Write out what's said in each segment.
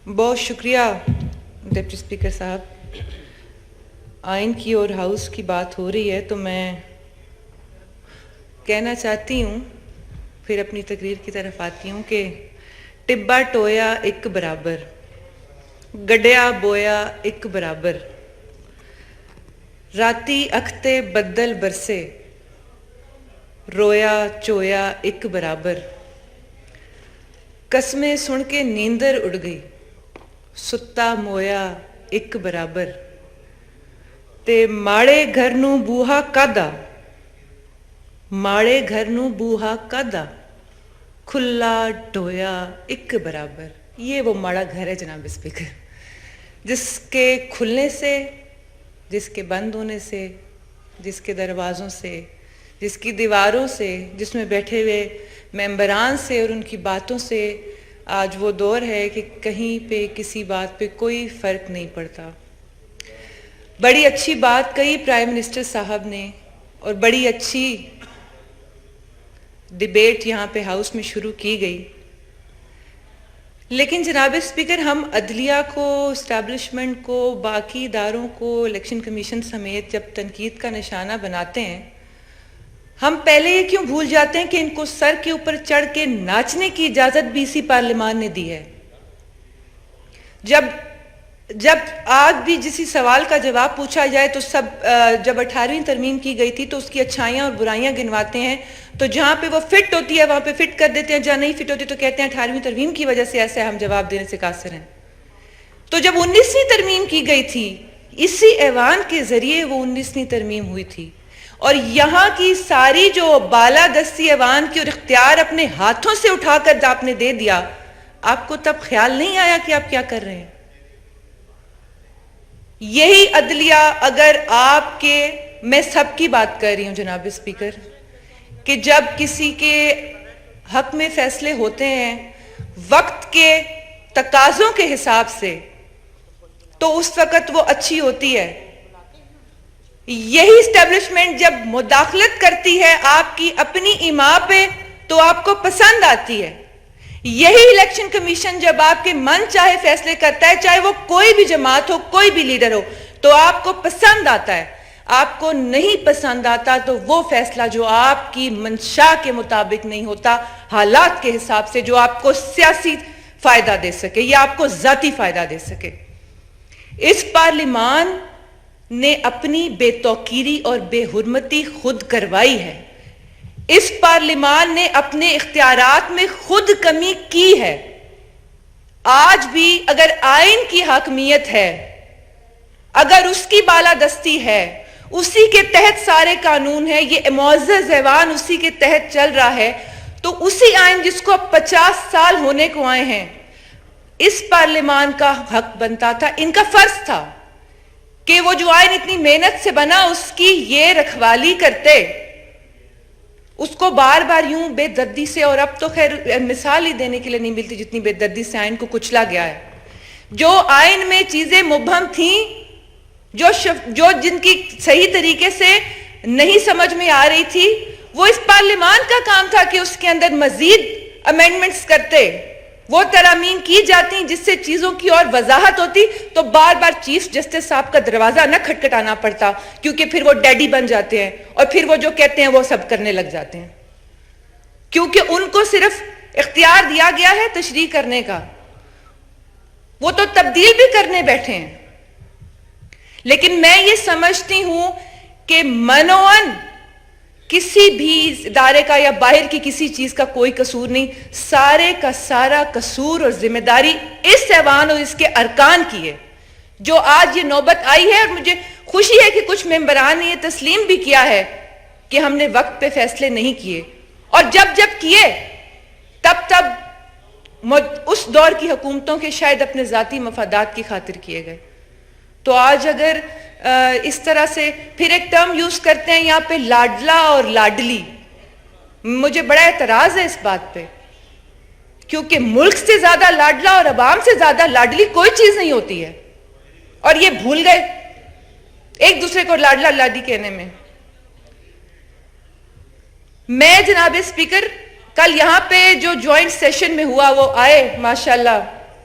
بہت شکریہ deputy speaker صاحب. آئین کی اور ہاؤس کی بات ہو رہی ہے تو میں کہنا چاہتی ہوں، پھر اپنی تقریر کی طرف آتی ہوں کہ ٹبا ٹویا ایک برابر، گڈیا بویا ایک برابر، راتی اکھتے بدل برسے، رویا چویا ایک برابر، قسمیں سن کے نیندر اڑ گئی، ستا مویا ایک برابر، تے ماڑے گھر نو بوہا کادا، ماڑے گھر نو بوہا کادا، کھلا ڈویا ایک برابر. یہ وہ ماڑا گھر ہے جناب اسپیکر، جس کے کھلنے سے، جس کے بند ہونے سے، جس کے دروازوں سے، جس کی دیواروں سے، جس میں بیٹھے ہوئے ممبران سے اور ان کی باتوں سے آج وہ دور ہے کہ کہیں پہ کسی بات پہ کوئی فرق نہیں پڑتا. بڑی اچھی بات کہی پرائم منسٹر صاحب نے اور بڑی اچھی ڈیبیٹ یہاں پہ ہاؤس میں شروع کی گئی، لیکن جناب اسپیکر ہم عدلیہ کو، اسٹیبلشمنٹ کو، باقی اداروں کو، الیکشن کمیشن سمیت جب تنقید کا نشانہ بناتے ہیں، ہم پہلے یہ کیوں بھول جاتے ہیں کہ ان کو سر کے اوپر چڑھ کے ناچنے کی اجازت بھی اسی پارلیمان نے دی ہے. جب آج بھی جسی سوال کا جواب پوچھا جائے تو جب 18ویں ترمیم کی گئی تھی تو اس کی اچھائیاں اور برائیاں گنواتے ہیں، تو جہاں پہ وہ فٹ ہوتی ہے وہاں پہ فٹ کر دیتے ہیں، جہاں نہیں فٹ ہوتی تو کہتے ہیں 18ویں ترمیم کی وجہ سے ایسے ہم جواب دینے سے قاصر ہیں. تو جب 19ویں ترمیم کی گئی تھی، اسی ایوان کے ذریعے وہ 19ویں ترمیم ہوئی تھی، اور یہاں کی ساری جو بالادستی ایوان کی اور اختیار اپنے ہاتھوں سے اٹھا کر آپ نے دے دیا، آپ کو تب خیال نہیں آیا کہ آپ کیا کر رہے ہیں؟ یہی عدلیہ اگر آپ کے، میں سب کی بات کر رہی ہوں جناب اسپیکر، کہ جب کسی کے حق میں فیصلے ہوتے ہیں وقت کے تقاضوں کے حساب سے تو اس وقت وہ اچھی ہوتی ہے. یہی اسٹیبلشمنٹ جب مداخلت کرتی ہے آپ کی اپنی ایما پہ تو آپ کو پسند آتی ہے. یہی الیکشن کمیشن جب آپ کے من چاہے فیصلے کرتا ہے، چاہے وہ کوئی بھی جماعت ہو، کوئی بھی لیڈر ہو، تو آپ کو پسند آتا ہے. آپ کو نہیں پسند آتا تو وہ فیصلہ جو آپ کی منشا کے مطابق نہیں ہوتا، حالات کے حساب سے، جو آپ کو سیاسی فائدہ دے سکے یا آپ کو ذاتی فائدہ دے سکے. اس پارلیمان نے اپنی بے توقیری اور بے حرمتی خود کروائی ہے. اس پارلیمان نے اپنے اختیارات میں خود کمی کی ہے. آج بھی اگر آئین کی حاکمیت ہے، اگر اس کی بالادستی ہے، اسی کے تحت سارے قانون ہیں، یہ معزز ایوان اسی کے تحت چل رہا ہے، تو اسی آئین جس کو 50 سال ہونے کو آئے ہیں، اس پارلیمان کا حق بنتا تھا، ان کا فرض تھا کہ وہ جو آئین اتنی محنت سے بنا اس کی یہ رکھوالی کرتے. اس کو بار بار یوں بے دردی سے، اور اب تو خیر مثال ہی دینے کے لیے نہیں ملتی جتنی بے دردی سے آئین کو کچلا گیا ہے. جو آئین میں چیزیں مبہم تھیں، جو جن کی صحیح طریقے سے نہیں سمجھ میں آ رہی تھی، وہ اس پارلیمان کا کام تھا کہ اس کے اندر مزید امینڈمنٹس کرتے، وہ ترامیم کی جاتی جس سے چیزوں کی اور وضاحت ہوتی، تو بار بار چیف جسٹس صاحب کا دروازہ نہ کھٹکھٹانا پڑتا، کیونکہ پھر وہ ڈیڈی بن جاتے ہیں اور پھر وہ جو کہتے ہیں وہ سب کرنے لگ جاتے ہیں، کیونکہ ان کو صرف اختیار دیا گیا ہے تشریح کرنے کا. وہ تو تبدیل بھی کرنے بیٹھے ہیں. لیکن میں یہ سمجھتی ہوں کہ منوعاً کسی بھی ادارے کا یا باہر کی کسی چیز کا کوئی قصور نہیں، سارے کا سارا قصور اور ذمہ داری اس ایوان اور اس کے ارکان کی ہے. جو آج یہ نوبت آئی ہے، اور مجھے خوشی ہے کہ کچھ ممبران نے یہ تسلیم بھی کیا ہے کہ ہم نے وقت پہ فیصلے نہیں کیے، اور جب کیے تب اس دور کی حکومتوں کے شاید اپنے ذاتی مفادات کی خاطر کیے گئے. تو آج اگر اس طرح سے پھر ایک ٹرم یوز کرتے ہیں یہاں پہ لاڈلا اور لاڈلی، مجھے بڑا اعتراض ہے اس بات پہ، کیونکہ ملک سے زیادہ لاڈلا اور عوام سے زیادہ لاڈلی کوئی چیز نہیں ہوتی ہے، اور یہ بھول گئے ایک دوسرے کو لاڈلا لاڈلی کہنے میں. میں جناب اسپیکر کل یہاں پہ جو جوائنٹ سیشن میں ہوا، وہ آئے ماشاءاللہ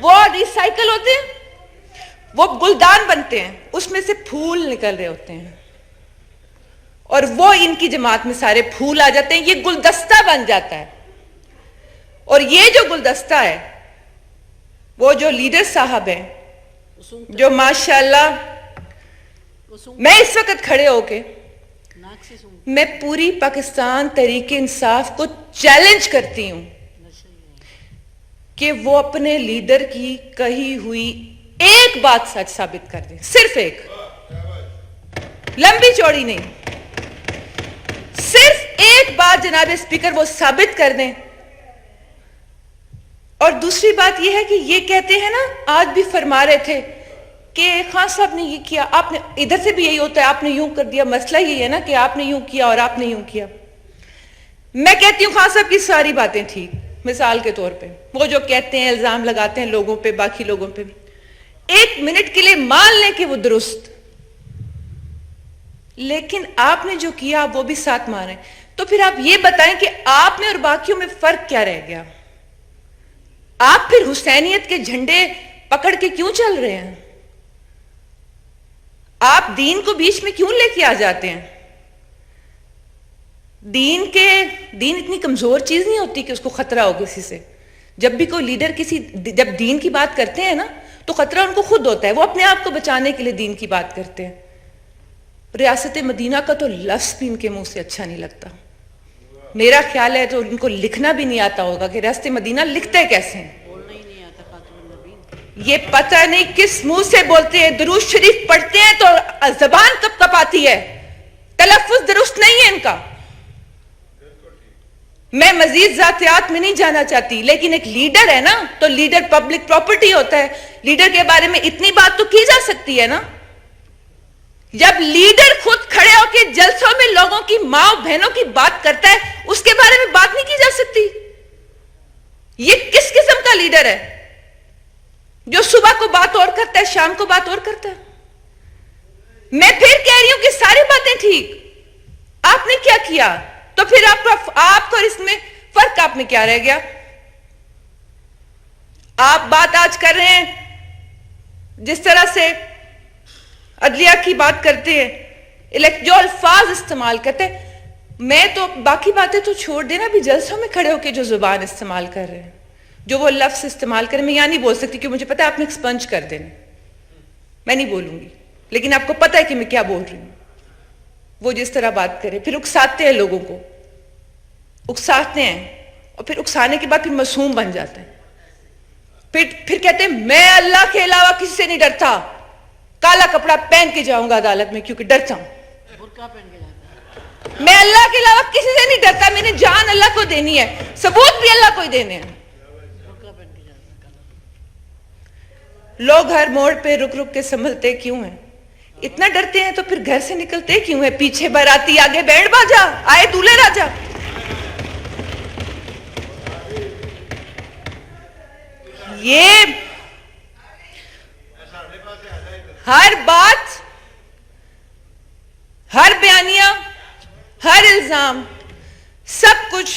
وہ ریسائکل ہوتے ہیں, وہ گلدان بنتے ہیں, اس میں سے پھول نکل رہے ہوتے ہیں, اور وہ ان کی جماعت میں سارے پھول آ جاتے ہیں, یہ گلدستہ بن جاتا ہے. اور یہ جو گلدستہ ہے, وہ جو لیڈر صاحب ہیں, جو ماشاءاللہ, میں اس وقت کھڑے ہو کے میں پوری پاکستان تحریک انصاف کو چیلنج کرتی ہوں کہ وہ اپنے لیڈر کی کہی ہوئی ایک بات سچ ثابت کر دیں, صرف ایک, لمبی چوڑی نہیں, صرف ایک بات جناب اسپیکر وہ ثابت کر دیں. اور دوسری بات یہ ہے کہ یہ کہتے ہیں نا, آج بھی فرما رہے تھے کہ خان صاحب نے یہ کیا, آپ نے, ادھر سے بھی یہی ہوتا ہے, آپ نے یوں کر دیا, مسئلہ یہی ہے نا کہ آپ نے یوں کیا اور آپ نے یوں کیا. میں کہتی ہوں خان صاحب کی ساری باتیں ٹھیک, مثال کے طور پہ وہ جو کہتے ہیں, الزام لگاتے ہیں لوگوں پہ, باقی لوگوں پہ, ایک منٹ کے لیے مان لیں کہ وہ درست, لیکن آپ نے جو کیا وہ بھی ساتھ مانیں. تو پھر آپ یہ بتائیں کہ آپ میں اور باقیوں میں فرق کیا رہ گیا؟ آپ پھر حسینیت کے جھنڈے پکڑ کے کیوں چل رہے ہیں؟ آپ دین کو بیچ میں کیوں لے کے آ جاتے ہیں؟ دین اتنی کمزور چیز نہیں ہوتی کہ اس کو خطرہ ہو کسی سے. جب بھی کوئی لیڈر جب دین کی بات کرتے ہیں نا, تو خطرہ ان کو خود ہوتا ہے, وہ اپنے آپ کو بچانے کے لیے دین کی بات کرتے ہیں. ریاست مدینہ کا تو لفظ بھی ان کے منہ سے اچھا نہیں لگتا. میرا خیال ہے تو ان کو لکھنا بھی نہیں آتا ہوگا کہ ریاست مدینہ لکھتے کیسے ہیں. یہ پتہ نہیں کس منہ سے بولتے ہیں, درود شریف پڑھتے ہیں تو زبان کب کب آتی ہے, تلفظ درست نہیں ہے ان کا. میں مزید ذاتیات میں نہیں جانا چاہتی, لیکن ایک لیڈر ہے نا, تو لیڈر پبلک پراپرٹی ہوتا ہے. لیڈر کے بارے میں اتنی بات تو کی جا سکتی ہے نا. جب لیڈر خود کھڑے ہو کے جلسوں میں لوگوں کی ماں بہنوں کی بات کرتا ہے, اس کے بارے میں بات نہیں کی جا سکتی. یہ کس قسم کا لیڈر ہے جو صبح کو بات اور کرتا ہے, شام کو بات اور کرتا ہے؟ میں پھر کہہ رہی ہوں کہ ساری باتیں ٹھیک, آپ نے کیا کیا, تو پھر آپ کو اس میں فرق آپ میں کیا رہ گیا؟ آپ بات آج کر رہے ہیں جس طرح سے عدلیہ کی بات کرتے ہیں, جو الفاظ استعمال کرتے ہیں, میں تو باقی باتیں تو چھوڑ دینا, بھی جلسوں میں کھڑے ہو کے جو زبان استعمال کر رہے ہیں, جو وہ لفظ استعمال کریں, میں یہاں نہیں بول سکتی کہ مجھے پتا ہے آپ نے ایکسپنج کر دینا, میں نہیں بولوں گی, لیکن آپ کو پتا ہے کہ میں کیا بول رہی ہوں. وہ جس طرح بات کرے, پھر اکساتے ہیں لوگوں کو, اکساتے ہیں, اور پھر اکسانے کے بعد پھر معصوم بن جاتے ہیں. پھر کہتے ہیں میں اللہ کے علاوہ کسی سے نہیں ڈرتا, کالا کپڑا پہن کے جاؤں گا عدالت میں کیونکہ ڈرتا ہوں. میں اللہ کے علاوہ کسی سے نہیں ڈرتا, میں نے جان اللہ کو دینی ہے, ثبوت بھی اللہ کو ہی دینے ہیں. لوگ ہر موڑ پہ رک رک کے سنبھلتے کیوں ہیں؟ اتنا ڈرتے ہیں تو پھر گھر سے نکلتے کیوں ہیں؟ پیچھے باراتی آگے بینڈ باجا, آئے دولہے راجا. یہ ہر بات, ہر بیانیہ, ہر الزام, سب کچھ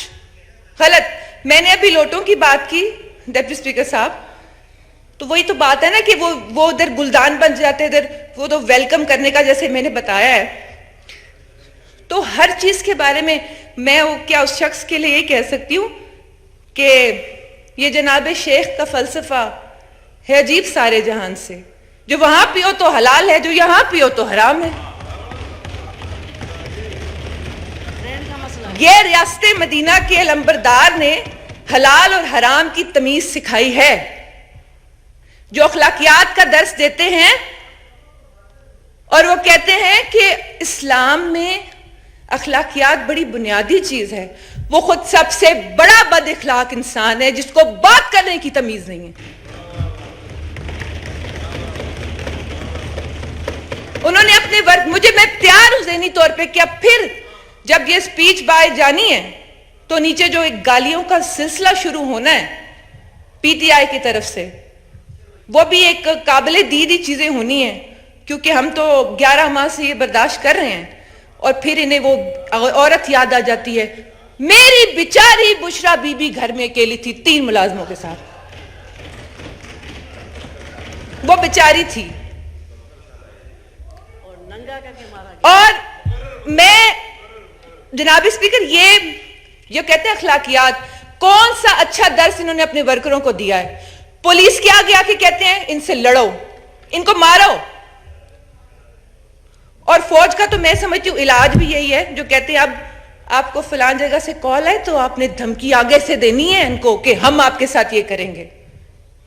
غلط. میں نے ابھی لوٹوں کی بات کی ڈپٹی اسپیکر صاحب, تو وہی تو بات ہے نا کہ وہ ادھر گلدان بن جاتے, ادھر وہ تو ویلکم کرنے کا جیسے میں نے بتایا ہے. تو ہر چیز کے بارے میں کیا اس شخص کے لیے یہ کہہ سکتی ہوں کہ یہ جناب شیخ کا فلسفہ ہے عجیب سارے جہان سے, جو وہاں پیو تو حلال ہے, جو یہاں پیو تو حرام ہے. یہ ریاست مدینہ کے علمبردار نے حلال اور حرام کی تمیز سکھائی ہے, جو اخلاقیات کا درس دیتے ہیں, اور وہ کہتے ہیں کہ اسلام میں اخلاقیات بڑی بنیادی چیز ہے. وہ خود سب سے بڑا بد اخلاق انسان ہے جس کو بات کرنے کی تمیز نہیں ہے. انہوں نے اپنے میں تیار ہوں ذہنی طور پہ کہ اب پھر جب یہ سپیچ بائے جانی ہے تو نیچے جو ایک گالیوں کا سلسلہ شروع ہونا ہے پی ٹی آئی کی طرف سے, وہ بھی ایک قابل دیدی چیزیں ہونی ہیں, کیونکہ ہم تو 11 ماہ سے یہ برداشت کر رہے ہیں, اور پھر انہیں وہ عورت یاد آ جاتی ہے, میری بیچاری بشرا بی بی گھر میں اکیلی تھی 3 ملازموں کے ساتھ. وہ بیچاری تھی. اور میں جناب اسپیکر یہ کہتے ہیں اخلاقیات، کون سا اچھا درس انہوں نے اپنے ورکروں کو دیا ہے؟ پولیس کے آگے آ کے کہتے ہیں ان سے لڑو، ان کو مارو. اور فوج کا تو میں سمجھتی ہوں علاج بھی یہی ہے، جو کہتے ہیں اب آپ کو فلان جگہ سے کال ہے تو آپ نے دھمکی آگے سے دینی ہے ان کو کہ ہم آپ کے ساتھ یہ کریں گے.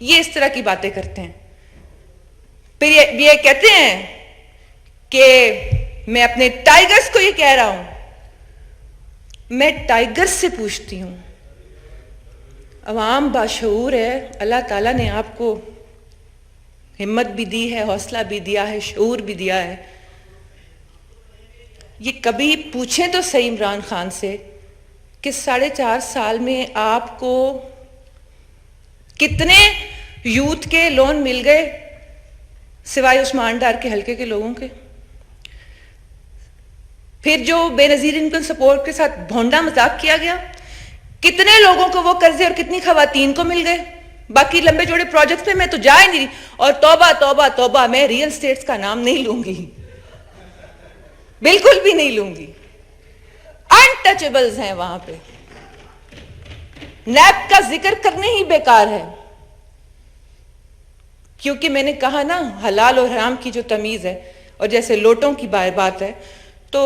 یہ اس طرح کی باتیں کرتے ہیں. پھر یہ کہتے ہیں کہ میں اپنے ٹائیگرز کو یہ کہہ رہا ہوں. میں ٹائیگرز سے پوچھتی ہوں، عوام باشعور ہے، اللہ تعالیٰ نے آپ کو ہمت بھی دی ہے، حوصلہ بھی دیا ہے، شعور بھی دیا ہے. یہ کبھی پوچھیں تو صحیح عمران خان سے کہ 4.5 سال میں آپ کو کتنے یوتھ کے لون مل گئے سوائے عثمان ڈار کے حلقے کے لوگوں کے؟ پھر جو بے نظیر انکم سپورٹ کے ساتھ بھونڈا مذاق کیا گیا، کتنے لوگوں کو وہ قرضے اور کتنی خواتین کو مل گئے؟ باقی لمبے چوڑے پروجیکٹس میں تو جا ہی نہیں رہی. اور توبہ توبہ توبہ، میں ریئل اسٹیٹس کا نام نہیں لوں گی، بالکل بھی نہیں لوں گی. انٹچیبلز ہیں وہاں پہ. نیب کا ذکر کرنے ہی بیکار ہے، کیونکہ میں نے کہا نا حلال اور حرام کی جو تمیز ہے، اور جیسے لوٹوں کی بات ہے، تو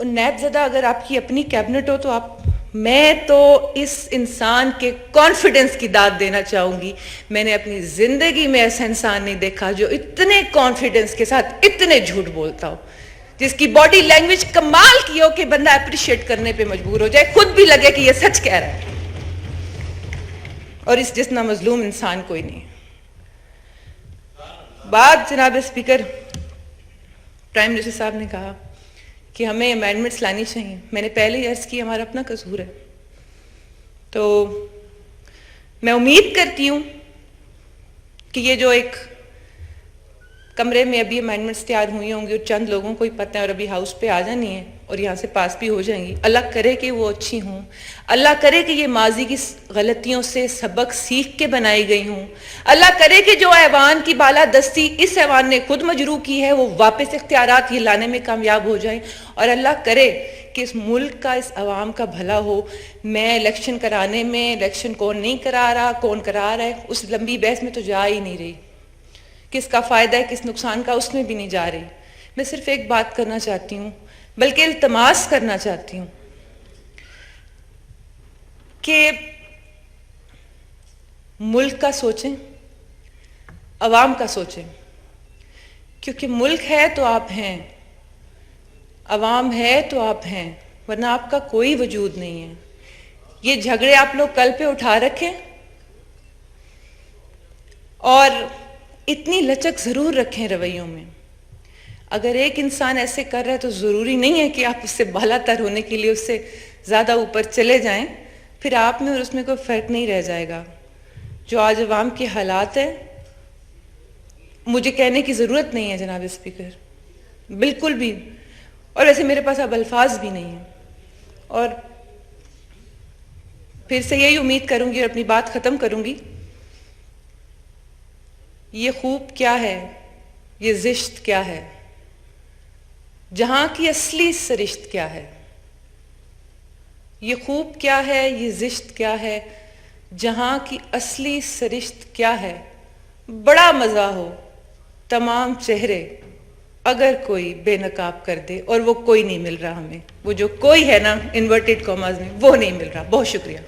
نیب زدہ اگر آپ کی اپنی کیبنٹ ہو تو میں تو اس انسان کے کانفیڈنس کی داد دینا چاہوں گی. میں نے اپنی زندگی میں ایسا انسان نہیں دیکھا جو اتنے کانفیڈنس کے ساتھ اتنے جھوٹ بولتا ہو، جس کی باڈی لینگویج کمال کی ہو کہ بندہ اپریشیٹ کرنے پہ مجبور ہو جائے، خود بھی لگے کہ یہ سچ کہہ رہا ہے. اور اس جتنا مظلوم انسان کوئی نہیں. بات جناب اسپیکر، پرائم منسٹر صاحب نے کہا کہ ہمیں امینڈمنٹس لانی چاہیے. میں نے پہلے ہی عرض کی ہمارا اپنا قصور ہے. تو میں امید کرتی ہوں کہ یہ جو ایک کمرے میں ابھی امینڈمنٹس تیار ہوئی ہوں گی اور چند لوگوں کو ہی پتہ ہے اور ابھی ہاؤس پہ آ جانی ہے اور یہاں سے پاس بھی ہو جائیں گی، اللہ کرے کہ وہ اچھی ہوں. اللہ کرے کہ یہ ماضی کی غلطیوں سے سبق سیکھ کے بنائی گئی ہوں. اللہ کرے کہ جو ایوان کی بالادستی اس ایوان نے خود مجروح کی ہے وہ واپس اختیارات یہ لانے میں کامیاب ہو جائیں. اور اللہ کرے کہ اس ملک کا، اس عوام کا بھلا ہو. میں الیکشن کرانے میں، الیکشن کون نہیں کرا رہا، کون کرا رہا ہے، اس لمبی بحث میں تو جا ہی نہیں رہی. کس کا فائدہ ہے، کس نقصان کا، اس میں بھی نہیں جا رہی. میں صرف ایک بات کرنا چاہتی ہوں، بلکہ التماس کرنا چاہتی ہوں کہ ملک کا سوچیں، عوام کا سوچیں. کیونکہ ملک ہے تو آپ ہیں، عوام ہے تو آپ ہیں، ورنہ آپ کا کوئی وجود نہیں ہے. یہ جھگڑے آپ لوگ کل پہ اٹھا رکھیں اور اتنی لچک ضرور رکھیں رویوں میں. اگر ایک انسان ایسے کر رہا ہے تو ضروری نہیں ہے کہ آپ اس سے بالا تر ہونے کے لیے اس سے زیادہ اوپر چلے جائیں. پھر آپ میں اور اس میں کوئی فرق نہیں رہ جائے گا. جو آج عوام کے حالات ہیں، مجھے کہنے کی ضرورت نہیں ہے جناب اسپیکر، بالکل بھی. اور ویسے میرے پاس اب الفاظ بھی نہیں ہیں. اور پھر سے یہی امید کروں گی اور اپنی بات ختم کروں گی، یہ خوب کیا ہے، یہ زشت کیا ہے، جہاں کی اصلی سرشت کیا ہے. یہ خوب کیا ہے، یہ زشت کیا ہے، جہاں کی اصلی سرشت کیا ہے. بڑا مزہ ہو تمام چہرے اگر کوئی بے نقاب کر دے، اور وہ کوئی نہیں مل رہا ہمیں. وہ جو کوئی ہے نا انورٹڈ کاماز میں، وہ نہیں مل رہا. بہت شکریہ.